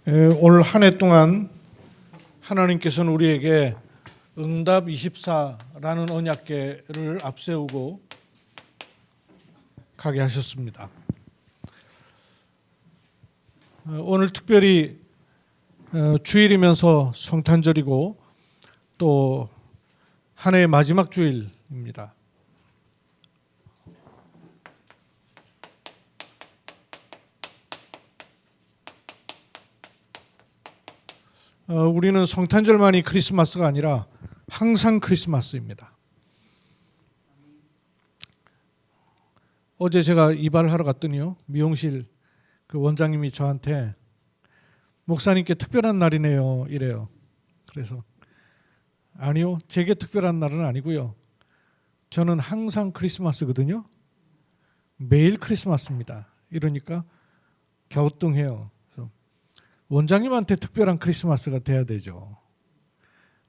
올 한 해 동안 하나님께서는 우리에게 응답 24라는 언약궤를 앞세우고 가게 하셨습니다. 오늘 특별히 주일이면서 성탄절이고 또 한 해의 마지막 주일입니다. 우리는 성탄절만이 크리스마스가 아니라 항상 크리스마스입니다. 어제 제가 이발을 하러 갔더니요, 미용실 그 원장님이 저한테 목사님께 특별한 날이네요 이래요. 그래서 아니요, 제게 특별한 날은 아니고요, 저는 항상 크리스마스거든요. 매일 크리스마스입니다. 이러니까 갸우뚱해요. 원장님한테 특별한 크리스마스가 돼야 되죠.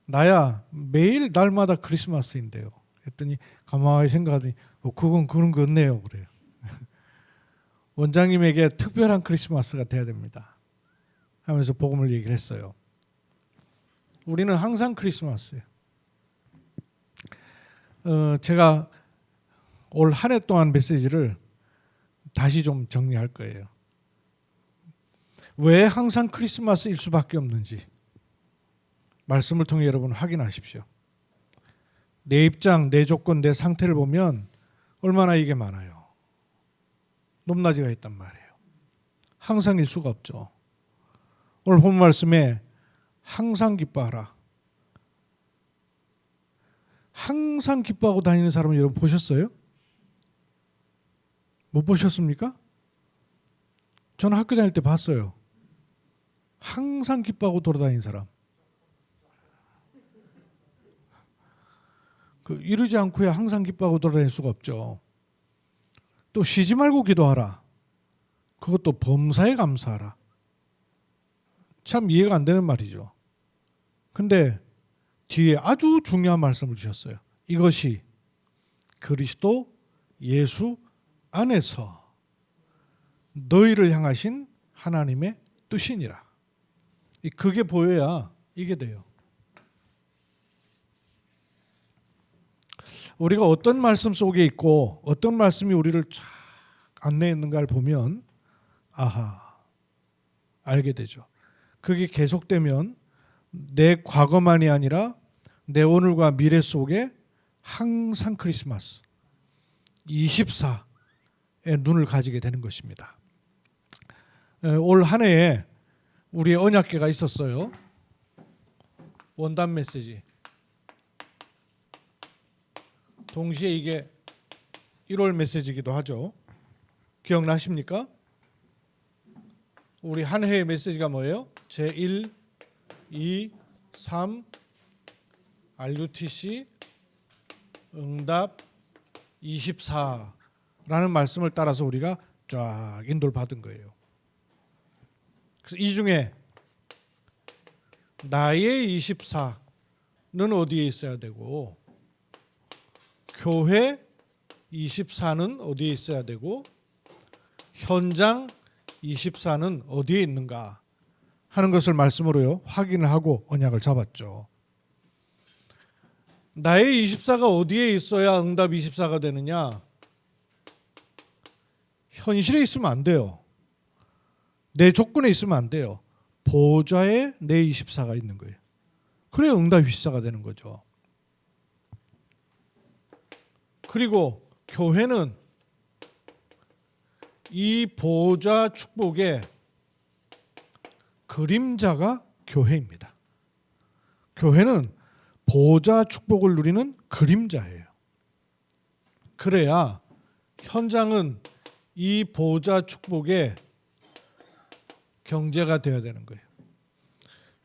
나야 매일 날마다 크리스마스인데요. 했더니 가만히 생각하더니 그건 그런 거 없네요. 그래요. 원장님에게 특별한 크리스마스가 돼야 됩니다 하면서 복음을 얘기를 했어요. 우리는 항상 크리스마스예요. 제가 올 한 해 동안 메시지를 다시 좀 정리할 거예요. 왜 항상 크리스마스일 수밖에 없는지 말씀을 통해 여러분 확인하십시오. 내 입장, 내 조건, 내 상태를 보면 얼마나 이게 많아요. 높낮이가 있단 말이에요. 항상일 수가 없죠. 오늘 본 말씀에 항상 기뻐하라. 항상 기뻐하고 다니는 사람을 여러분 보셨어요? 못 보셨습니까? 저는 학교 다닐 때 봤어요. 항상 기뻐하고 돌아다니는 사람. 이러지 않고야 항상 기뻐하고 돌아다닐 수가 없죠. 또 쉬지 말고 기도하라. 그것도 범사에 감사하라. 참 이해가 안 되는 말이죠. 근데 뒤에 아주 중요한 말씀을 주셨어요. 이것이 그리스도 예수 안에서 너희를 향하신 하나님의 뜻이니라. 그게 보여야 이게 돼요. 우리가 어떤 말씀 속에 있고 어떤 말씀이 우리를 쫙 안내했는가를 보면 아하, 알게 되죠. 그게 계속되면 내 과거만이 아니라 내 오늘과 미래 속에 항상 크리스마스 24의 눈을 가지게 되는 것입니다. 올 한 해에 우리의 언약궤가 있었어요. 원단 메시지. 동시에 이게 1월 메시지이기도 하죠. 기억나십니까? 우리 한 해의 메시지가 뭐예요? 제1, 2, 3, RUTC, 응답 24라는 말씀을 따라서 우리가 쫙 인도를 받은 거예요. 그래서 이 중에 나의 24는 어디에 있어야 되고, 교회 24는 어디에 있어야 되고, 현장 24는 어디에 있는가 하는 것을 말씀으로요 확인을 하고 언약을 잡았죠. 나의 24가 어디에 있어야 응답 24가 되느냐? 현실에 있으면 안 돼요. 내 조건에 있으면 안 돼요. 보좌에 내 24가 있는 거예요. 그래야 응답 24가 되는 거죠. 그리고 교회는 이 보좌 축복의 그림자가 교회입니다. 교회는 보좌 축복을 누리는 그림자예요. 그래야 현장은 이 보좌 축복의 경제가 되어야 되는 거예요.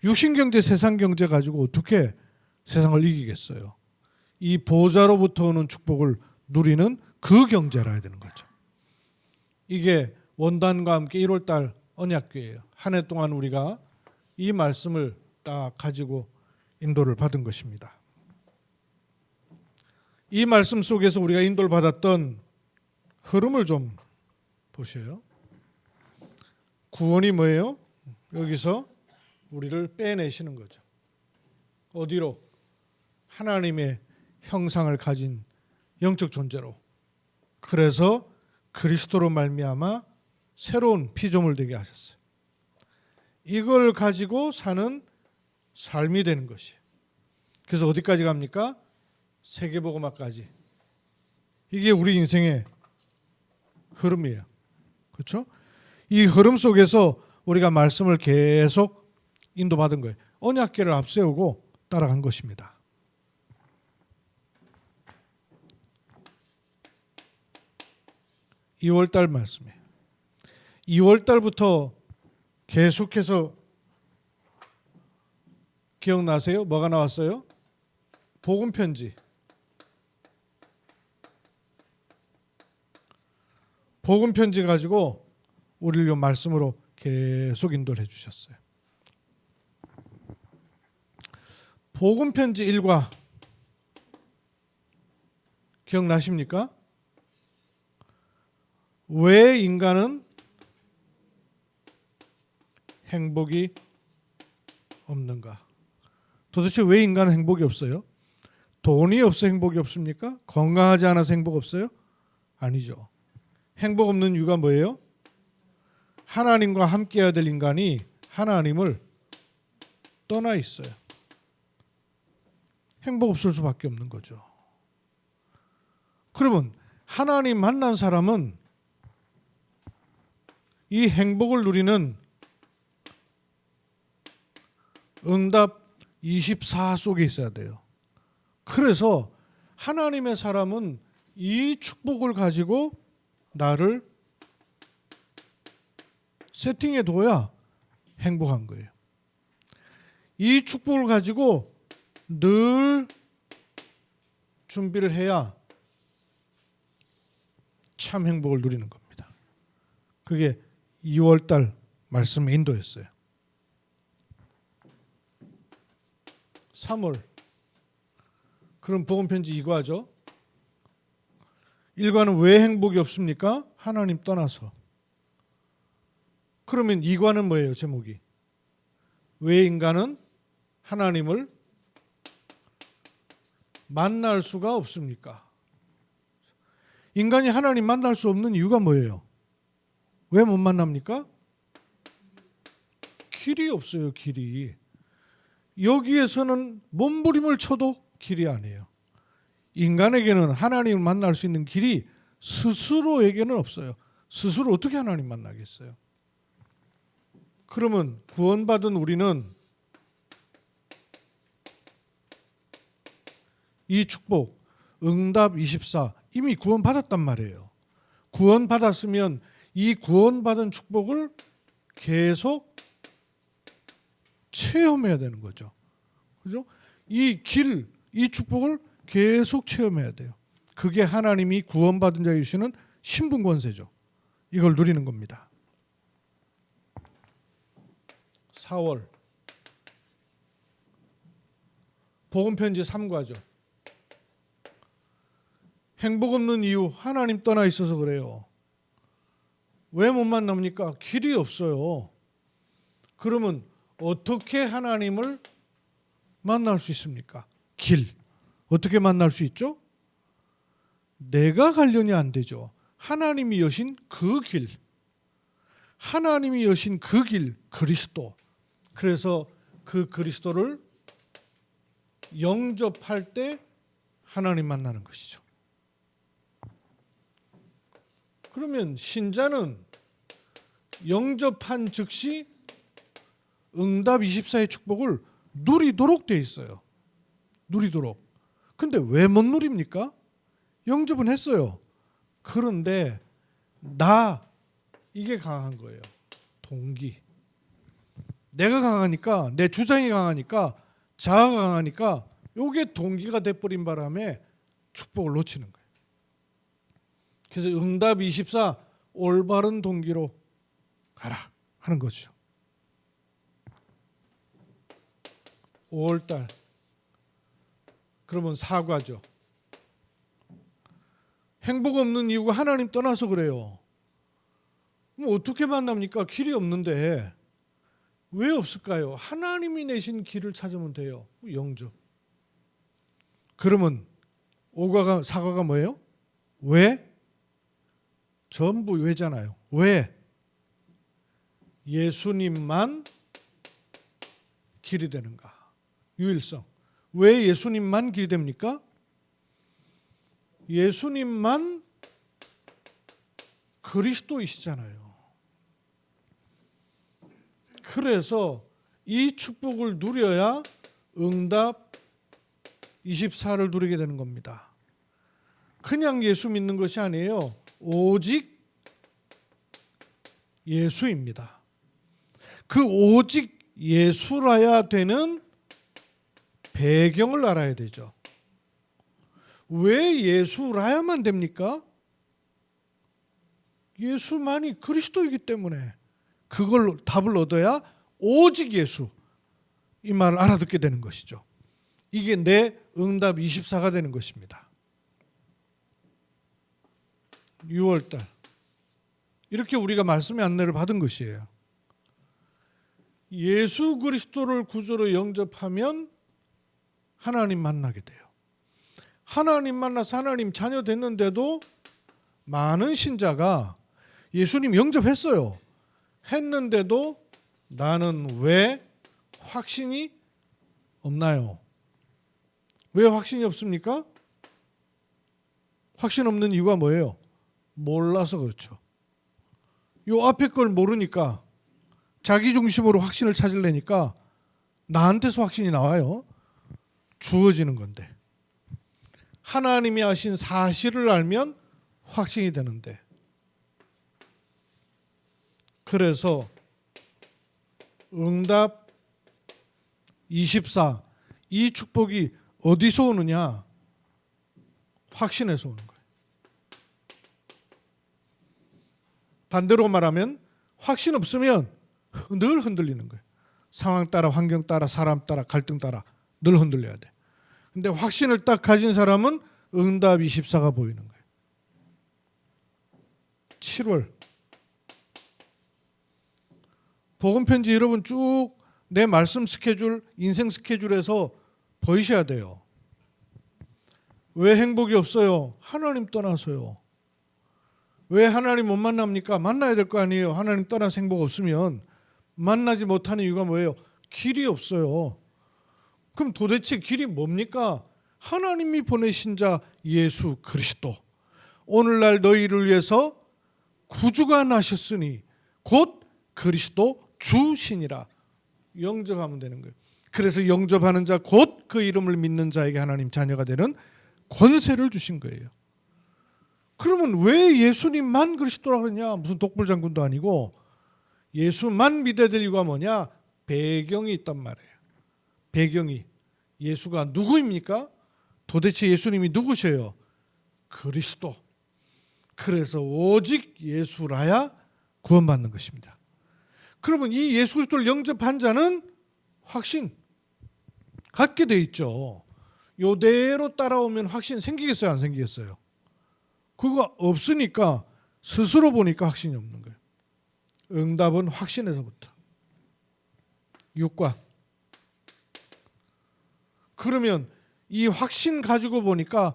육신 경제, 세상 경제 가지고 어떻게 세상을 이기겠어요? 이 보좌로부터 오는 축복을 누리는 그 경제라 해야 되는 거죠. 이게 원단과 함께 1월달 언약궤예요. 한 해 동안 우리가 이 말씀을 딱 가지고 인도를 받은 것입니다. 이 말씀 속에서 우리가 인도를 받았던 흐름을 좀 보셔요. 구원이 뭐예요? 여기서 우리를 빼내시는 거죠. 어디로? 하나님의 형상을 가진 영적 존재로. 그래서 그리스도로 말미암아 새로운 피조물 되게 하셨어요. 이걸 가지고 사는 삶이 되는 것이에요. 그래서 어디까지 갑니까? 세계복음화까지. 이게 우리 인생의 흐름이에요. 그렇죠? 이 흐름 속에서 우리가 말씀을 계속 인도받은 거예요. 언약궤를 앞세우고 따라간 것입니다. 2월달 말씀이에요. 2월달부터 계속해서 기억나세요? 뭐가 나왔어요? 복음 편지. 복음 편지 가지고 우리를 요 말씀으로 계속 인도를 해주셨어요. 복음 편지 1과 기억나십니까? 왜 인간은 행복이 없는가? 도대체 왜 인간은 행복이 없어요? 돈이 없어 행복이 없습니까? 건강하지 않아서 행복 없어요? 아니죠. 행복 없는 이유가 뭐예요? 하나님과 함께해야 될 인간이 하나님을 떠나 있어요. 행복 없을 수밖에 없는 거죠. 그러면 하나님 만난 사람은 이 행복을 누리는 응답 24 속에 있어야 돼요. 그래서 하나님의 사람은 이 축복을 가지고 나를 세팅해 둬야 행복한 거예요. 이 축복을 가지고 늘 준비를 해야 참 행복을 누리는 겁니다. 그게 2월달 말씀의 인도였어요. 3월 그럼 복음편지 이과죠. 1과는 왜 행복이 없습니까? 하나님 떠나서. 그러면 2과는 뭐예요? 제목이. 왜 인간은 하나님을 만날 수가 없습니까? 인간이 하나님 만날 수 없는 이유가 뭐예요? 왜 못 만납니까? 길이 없어요. 길이. 여기에서는 몸부림을 쳐도 길이 아니에요. 인간에게는 하나님을 만날 수 있는 길이 스스로에게는 없어요. 스스로 어떻게 하나님 만나겠어요? 그러면 구원받은 우리는 이 축복, 응답 24 이미 구원받았단 말이에요. 구원받았으면 이 구원받은 축복을 계속 체험해야 되는 거죠. 그죠? 이 길, 이 축복을 계속 체험해야 돼요. 그게 하나님이 구원받은 자에게 주시는 신분 권세죠. 이걸 누리는 겁니다. 4월 복음편지 3과죠. 행복 없는 이유 하나님 떠나 있어서 그래요. 왜 못 만납니까? 길이 없어요. 그러면 어떻게 하나님을 만날 수 있습니까? 길. 어떻게 만날 수 있죠? 내가 관련이 안 되죠. 하나님이 여신 그 길. 하나님이 여신 그 길, 그리스도. 그래서 그 그리스도를 영접할 때 하나님 만나는 것이죠. 그러면 신자는 영접한 즉시 응답 24의 축복을 누리도록 돼 있어요. 누리도록. 근데 왜 못 누립니까? 영접은 했어요. 그런데 이게 강한 거예요. 동기. 내가 강하니까, 내 주장이 강하니까, 자아가 강하니까 이게 동기가 돼버린 바람에 축복을 놓치는 거예요. 그래서 응답 24 올바른 동기로 가라 하는 거죠. 5월달 그러면 4과죠. 행복 없는 이유가 하나님 떠나서 그래요. 어떻게 만납니까? 길이 없는데 왜 없을까요? 하나님이 내신 길을 찾으면 돼요. 영접. 그러면 오과가 사과가 뭐예요? 왜? 전부 왜잖아요. 왜? 예수님만 길이 되는가? 유일성. 왜 예수님만 길이 됩니까? 예수님만 그리스도이시잖아요. 그래서 이 축복을 누려야 응답 24를 누리게 되는 겁니다. 그냥 예수 믿는 것이 아니에요. 오직 예수입니다. 그 오직 예수라야 되는 배경을 알아야 되죠. 왜 예수라야만 됩니까? 예수만이 그리스도이기 때문에 그걸 답을 얻어야 오직 예수 이 말을 알아듣게 되는 것이죠. 이게 내 응답 24가 되는 것입니다. 6월달 이렇게 우리가 말씀의 안내를 받은 것이에요. 예수 그리스도를 구주로 영접하면 하나님 만나게 돼요. 하나님 만나서 하나님 자녀 됐는데도 많은 신자가 예수님 영접했어요. 했는데도 나는 왜 확신이 없나요? 왜 확신이 없습니까? 확신 없는 이유가 뭐예요? 몰라서 그렇죠. 요 앞에 걸 모르니까 자기 중심으로 확신을 찾으려니까 나한테서 확신이 나와요. 주어지는 건데. 하나님이 하신 사실을 알면 확신이 되는데. 그래서 응답 24 이 축복이 어디서 오느냐? 확신에서 오는 거예요. 반대로 말하면 확신 없으면 늘 흔들리는 거예요. 상황 따라, 환경 따라, 사람 따라, 갈등 따라 늘 흔들려야 돼. 근데 확신을 딱 가진 사람은 응답 24가 보이는 거예요. 7월 복음편지 여러분 쭉 내 말씀 스케줄, 인생 스케줄에서 보이셔야 돼요. 왜 행복이 없어요? 하나님 떠나서요. 왜 하나님 못 만납니까? 만나야 될 거 아니에요. 하나님 떠나서 행복 없으면 만나지 못하는 이유가 뭐예요? 길이 없어요. 그럼 도대체 길이 뭡니까? 하나님이 보내신 자 예수 그리스도. 오늘날 너희를 위해서 구주가 나셨으니 곧 그리스도 주시니라. 영접하면 되는 거예요. 그래서 영접하는 자 곧 그 이름을 믿는 자에게 하나님 자녀가 되는 권세를 주신 거예요. 그러면 왜 예수님만 그리스도라 그러냐? 무슨 독불장군도 아니고 예수만 믿어야 될 이유가 뭐냐? 배경이 있단 말이에요. 배경이 예수가 누구입니까? 도대체 예수님이 누구셔요? 그리스도. 그래서 오직 예수라야 구원받는 것입니다. 그러면 이 예수 그리스도를 영접한 자는 확신 갖게 돼 있죠. 요대로 따라오면 확신 생기겠어요? 안 생기겠어요? 그거 없으니까 스스로 보니까 확신이 없는 거예요. 응답은 확신에서부터. 6과 그러면 이 확신 가지고 보니까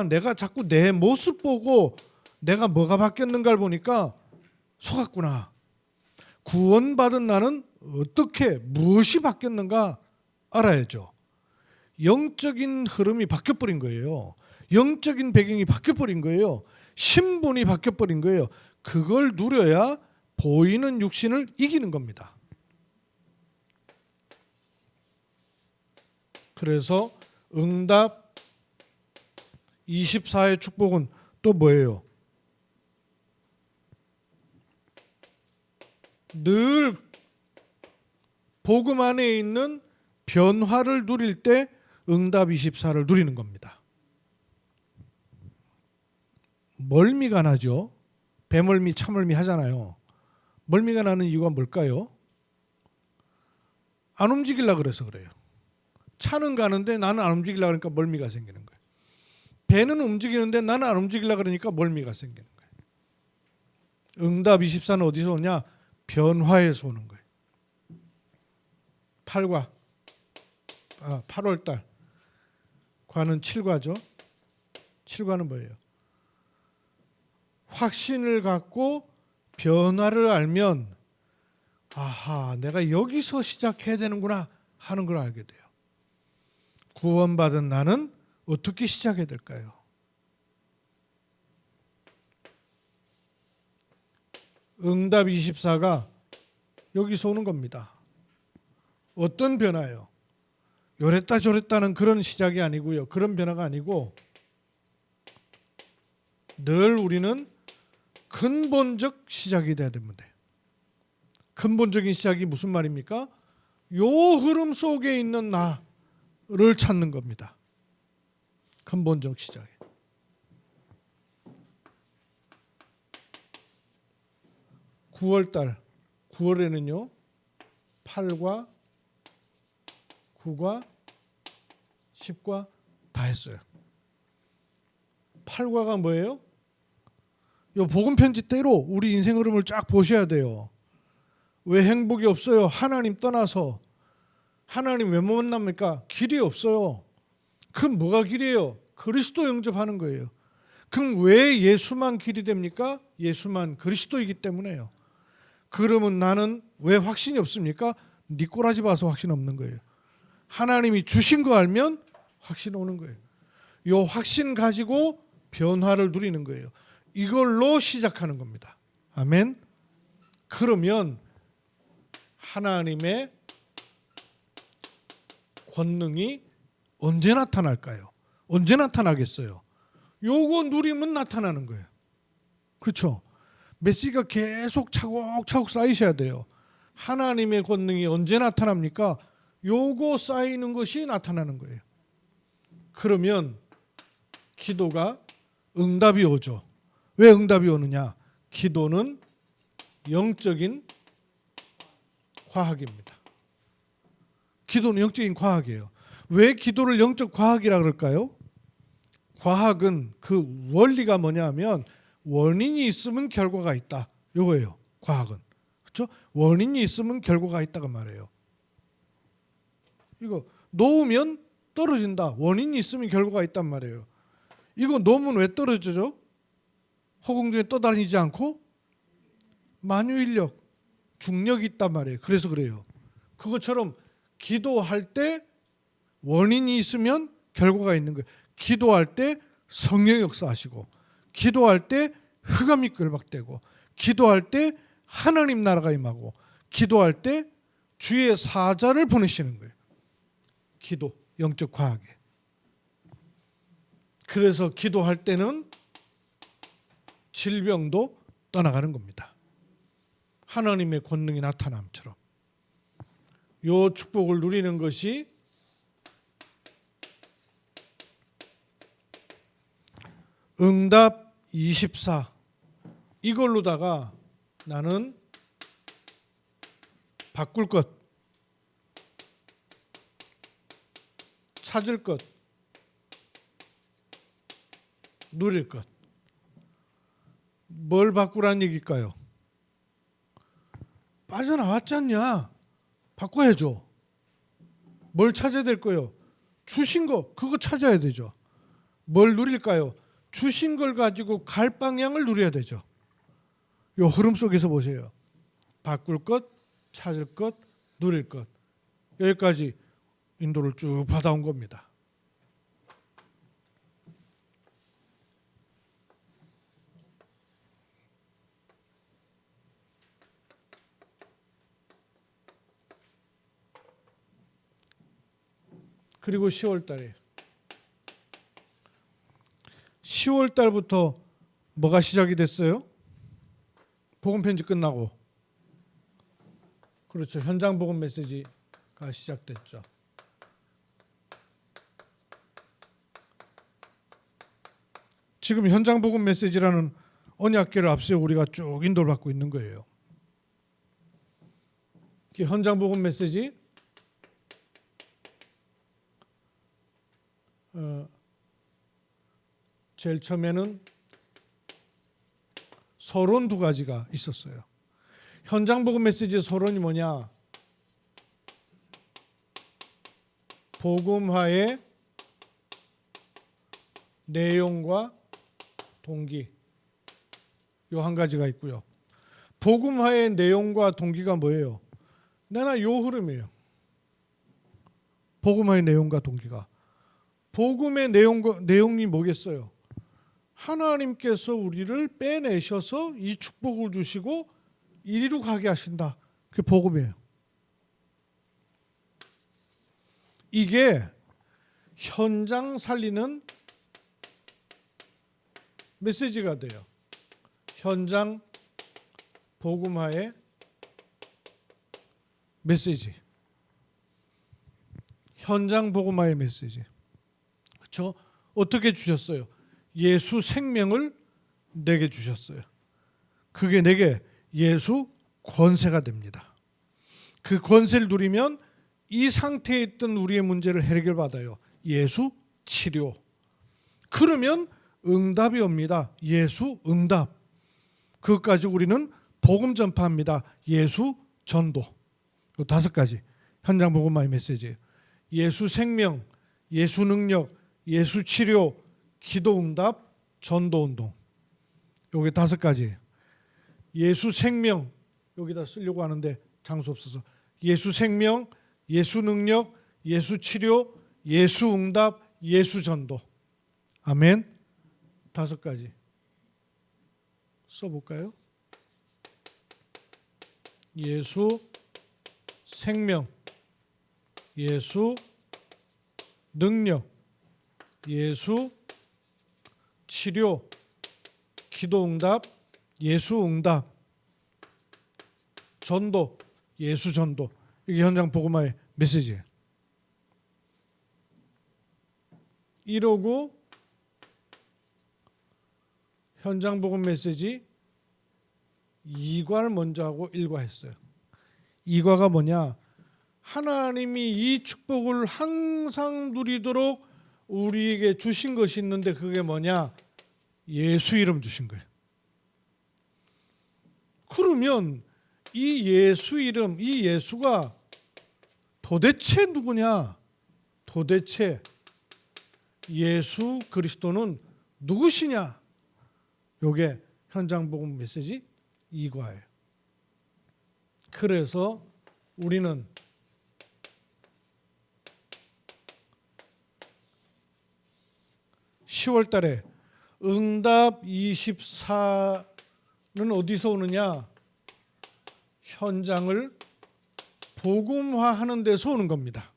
내가 자꾸 내 모습 보고 내가 뭐가 바뀌었는가를 보니까 속았구나. 구원받은 나는 어떻게 무엇이 바뀌었는가 알아야죠. 영적인 흐름이 바뀌어버린 거예요. 영적인 배경이 바뀌어버린 거예요. 신분이 바뀌어버린 거예요. 그걸 누려야 보이는 육신을 이기는 겁니다. 그래서 응답 24의 축복은 또 뭐예요? 늘 복음 안에 있는 변화를 누릴 때 응답 24를 누리는 겁니다. 멀미가 나죠. 배멀미, 차멀미 하잖아요. 멀미가 나는 이유가 뭘까요? 안 움직이려고 그래서 그래요. 차는 가는데 나는 안 움직이려고 그러니까 멀미가 생기는 거예요. 배는 움직이는데 나는 안 움직이려고 그러니까 멀미가 생기는 거예요. 응답 24는 어디서 오냐? 변화에서 오는 거예요. 8과 8월 달 과는 7과죠. 7과는 뭐예요? 확신을 갖고 변화를 알면 아하, 내가 여기서 시작해야 되는구나 하는 걸 알게 돼요. 구원받은 나는 어떻게 시작해야 될까요? 응답 24가 여기서 오는 겁니다. 어떤 변화요? 요랬다 저랬다는 그런 시작이 아니고요. 그런 변화가 아니고 늘 우리는 근본적 시작이 돼야 됩니다. 근본적인 시작이 무슨 말입니까? 요 흐름 속에 있는 나를 찾는 겁니다. 근본적 시작이. 9월달 9월에는요 8과 9과 10과 다 했어요. 8과가 뭐예요? 요 복음 편지 때로 우리 인생 흐름을 쫙 보셔야 돼요. 왜 행복이 없어요? 하나님 떠나서. 하나님 왜 못 만납니까? 길이 없어요. 그럼 뭐가 길이에요? 그리스도 영접하는 거예요. 그럼 왜 예수만 길이 됩니까? 예수만 그리스도이기 때문에요. 그러면 나는 왜 확신이 없습니까? 네 꼬라지 봐서 확신 없는 거예요. 하나님이 주신 거 알면 확신 오는 거예요. 요 확신 가지고 변화를 누리는 거예요. 이걸로 시작하는 겁니다. 아멘. 그러면 하나님의 권능이 언제 나타날까요? 언제 나타나겠어요? 요거 누리면 나타나는 거예요. 그렇죠? 메시지가 계속 차곡차곡 쌓이셔야 돼요. 하나님의 권능이 언제 나타납니까? 요거 쌓이는 것이 나타나는 거예요. 그러면 기도가 응답이 오죠. 왜 응답이 오느냐? 기도는 영적인 과학입니다. 기도는 영적인 과학이에요. 왜 기도를 영적 과학이라 그럴까요? 과학은 그 원리가 뭐냐면 원인이 있으면 결과가 있다. 이거예요. 과학은. 그렇죠? 원인이 있으면 결과가 있다고 말해요. 이거 놓으면 떨어진다. 원인이 있으면 결과가 있단 말이에요. 이거 놓으면 왜 떨어지죠? 허공 중에 떠다니지 않고 만유인력, 중력이 있단 말이에요. 그래서 그래요. 그것처럼 기도할 때 원인이 있으면 결과가 있는 거예요. 기도할 때 성령 역사하시고, 기도할 때 흑암이 결박되고, 기도할 때 하나님 나라가 임하고, 기도할 때 주의 사자를 보내시는 거예요. 기도, 영적 과학에. 그래서 기도할 때는 질병도 떠나가는 겁니다. 하나님의 권능이 나타남처럼. 요 축복을 누리는 것이 응답 24 이걸로다가 나는 바꿀 것, 찾을 것, 누릴 것. 뭘 바꾸라는 얘기일까요? 빠져나왔잖냐? 바꿔야죠. 뭘 찾아야 될 거예요? 주신 거 그거 찾아야 되죠. 뭘 누릴까요? 주신 걸 가지고 갈 방향을 누려야 되죠. 요 흐름 속에서 보세요. 바꿀 것, 찾을 것, 누릴 것. 여기까지 인도를 쭉 받아온 겁니다. 그리고 10월 달에 10월 달부터 뭐가 시작이 됐어요? 복음 편지 끝나고. 그렇죠. 현장 복음 메시지가 시작됐죠. 지금 현장 복음 메시지라는 언약궤를 앞서 우리가 쭉 인도를 받고 있는 거예요. 현장 복음 메시지 제일 처음에는 서론 두 가지가 있었어요. 현장 복음 메시지의 서론이 뭐냐? 복음화의 내용과 동기, 요 한 가지가 있고요. 복음화의 내용과 동기가 뭐예요? 내나 요 흐름이에요. 복음화의 내용과 동기가. 복음의 내용이 뭐겠어요? 하나님께서 우리를 빼내셔서 이 축복을 주시고 이리로 가게 하신다. 그게 복음이에요. 이게 현장 살리는 메시지가 돼요. 현장 복음화의 메시지. 현장 복음화의 메시지. 그렇죠? 어떻게 주셨어요? 예수 생명을 내게 주셨어요. 그게 내게 예수 권세가 됩니다. 그 권세를 누리면 이 상태에 있던 우리의 문제를 해결받아요. 예수 치료. 그러면 응답이 옵니다. 예수 응답. 그것까지 우리는 복음 전파합니다. 예수 전도. 이 5가지 현장 복음화의 메시지예요. 예수 생명, 예수 능력, 예수 치료, 기도 응답, 전도 운동. 요게 5가지예요. 예수 생명 여기다 쓰려고 하는데 장소 없어서 예수 생명, 예수 능력, 예수 치료, 예수 응답, 예수 전도. 아멘. 5가지 써볼까요? 예수 생명, 예수 능력, 예수 치료, 기도 응답, 예수 응답, 전도, 예수 전도. 이게 현장 복음화의 메시지예요. 이러고 현장 복음 메시지 2과를 먼저 하고 1과 했어요. 2과가 뭐냐? 하나님이 이 축복을 항상 누리도록 우리에게 주신 것이 있는데 그게 뭐냐? 예수 이름 주신 거예요. 그러면 이 예수 이름, 이 예수가 도대체 누구냐? 도대체 예수 그리스도는 누구시냐? 요게 현장 복음 메시지 2과예요. 그래서 우리는 (10월) 달에 응답 24는 어디서 오느냐? 현장을 복음화하는 데서 오는 겁니다.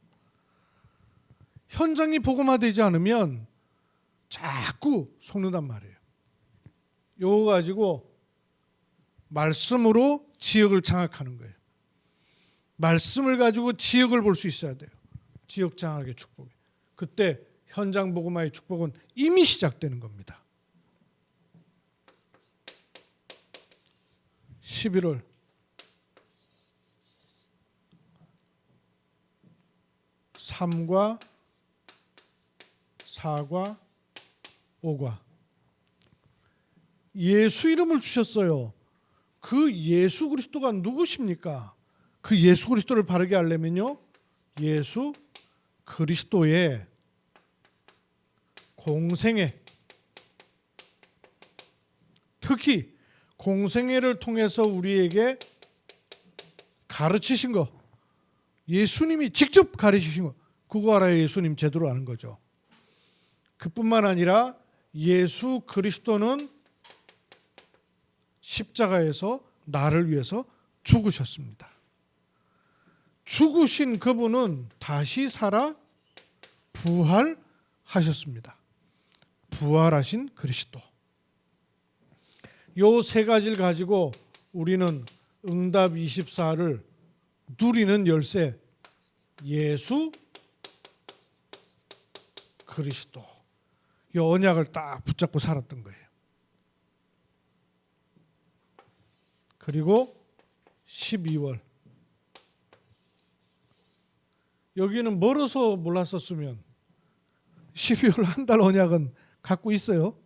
현장이 복음화되지 않으면 자꾸 속는단 말이에요. 요거 가지고 말씀으로 지역을 장악하는 거예요. 말씀을 가지고 지역을 볼 수 있어야 돼요. 지역 장악의 축복이. 그때 현장 복음화의 축복은 이미 시작되는 겁니다. 11월 3과 4과 5과 예수 이름을 주셨어요. 그 예수 그리스도가 누구십니까? 그 예수 그리스도를 바르게 하려면요, 예수 그리스도의 공생애, 특히 공생애를 통해서 우리에게 가르치신 거, 예수님이 직접 가르치신 거, 그거 알아야 예수님 제대로 아는 거죠. 그뿐만 아니라 예수 그리스도는 십자가에서 나를 위해서 죽으셨습니다. 죽으신 그분은 다시 살아 부활하셨습니다. 부활하신 그리스도. 요 3가지를 가지고 우리는 응답 24를 누리는 열쇠, 예수 그리스도. 이 언약을 딱 붙잡고 살았던 거예요. 그리고 12월. 여기는 멀어서 몰랐었으면 12월 한 달 언약은 갖고 있어요.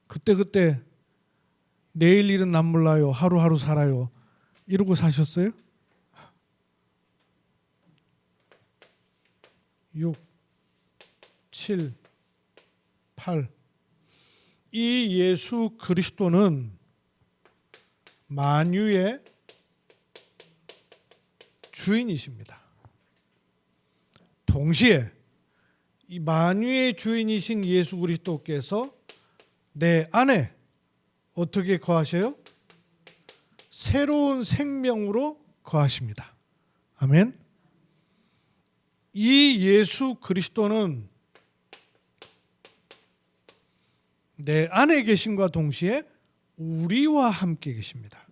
그때 내일 일은 난 몰라요. 하루하루 살아요. 이러고 사셨어요? 6, 7, 8. 이 예수 그리스도는 만유의 주인이십니다. 동시에 이 만유의 주인이신 예수 그리스도께서 내 안에 어떻게 거하셔요? 새로운 생명으로 거하십니다. 아멘. 이 예수 그리스도는 내 안에 계심과 동시에 우리와 함께 계십니다.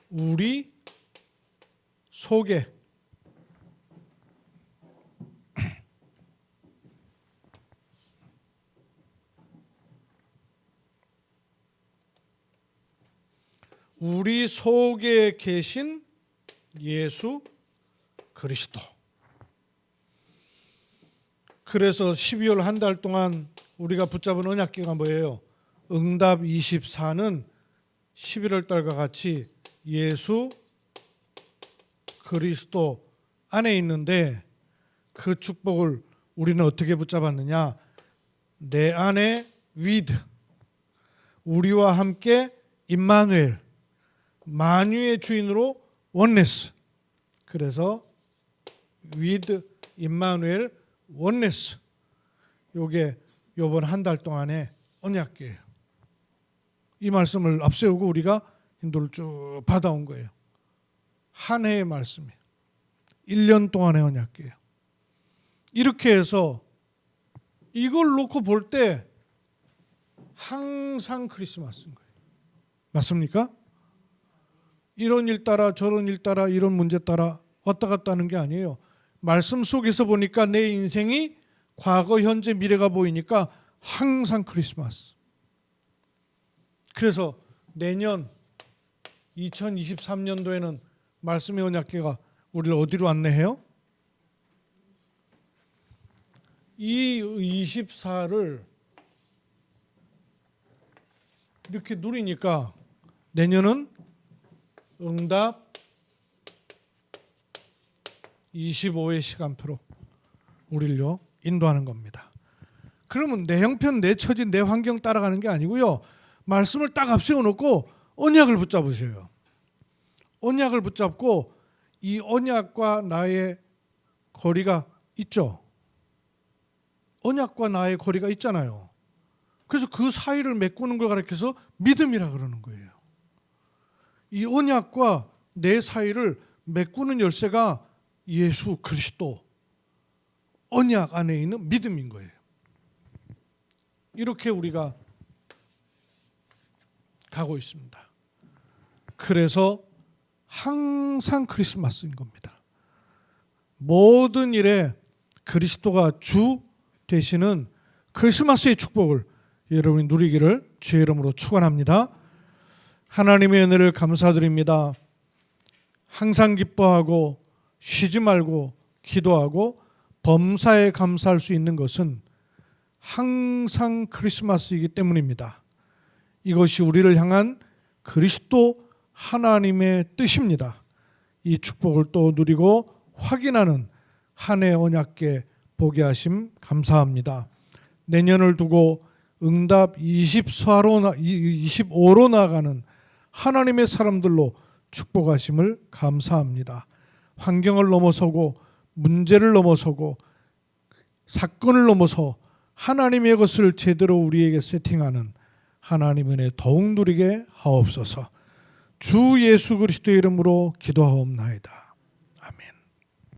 우리 속에 우리 속에 계신 예수 그리스도. 그래서 12월 한 달 동안 우리가 붙잡은 언약궤가 뭐예요? 응답 24는 11월 달과 같이 예수 그리스도 안에 있는데 그 축복을 우리는 어떻게 붙잡았느냐? 내 안에 with, 우리와 함께 임마누엘, 만유의 주인으로 원네스. 그래서 with 임마누엘 원네스. 요게 요번 한 달 동안의 언약궤예요. 이 말씀을 앞세우고 우리가 인도를 쭉 받아온 거예요. 한 해의 말씀이에요. 1년 동안의 언약궤예요. 이렇게 해서 이걸 놓고 볼 때 항상 크리스마스인 거예요. 맞습니까? 이런 일 따라 저런 일 따라 이런 문제 따라 왔다 갔다 하는 게 아니에요. 말씀 속에서 보니까 내 인생이 과거, 현재, 미래가 보이니까 항상 크리스마스. 그래서 내년 2023년도에는 말씀의 언약궤가 우리를 어디로 안내해요? 이 24를 이렇게 누리니까 내년은 응답 25의 시간표로 우리를요 인도하는 겁니다. 그러면 내 형편, 내 처지, 내 환경 따라가는 게 아니고요. 말씀을 딱 앞세워 놓고 언약을 붙잡으세요. 언약을 붙잡고 이 언약과 나의 거리가 있죠. 언약과 나의 거리가 있잖아요. 그래서 그 사이를 메꾸는 걸 가리켜서 믿음이라 그러는 거예요. 이 언약과 내 사이를 메꾸는 열쇠가 예수 그리스도, 언약 안에 있는 믿음인 거예요. 이렇게 우리가 가고 있습니다. 그래서 항상 크리스마스인 겁니다. 모든 일에 그리스도가 주 되시는 크리스마스의 축복을 여러분이 누리기를 주의 이름으로 축원합니다. 하나님의 은혜를 감사드립니다. 항상 기뻐하고 쉬지 말고 기도하고 범사에 감사할 수 있는 것은 항상 크리스마스이기 때문입니다. 이것이 우리를 향한 그리스도 하나님의 뜻입니다. 이 축복을 또 누리고 확인하는 한 해 언약궤 보게 하심 감사합니다. 내년을 두고 응답 25로 나아가는 하나님의 사람들로 축복하심을 감사합니다. 환경을 넘어서고 문제를 넘어서고 사건을 넘어서 하나님의 것을 제대로 우리에게 세팅하는 하나님 은혜 더욱 누리게 하옵소서. 주 예수 그리스도의 이름으로 기도하옵나이다.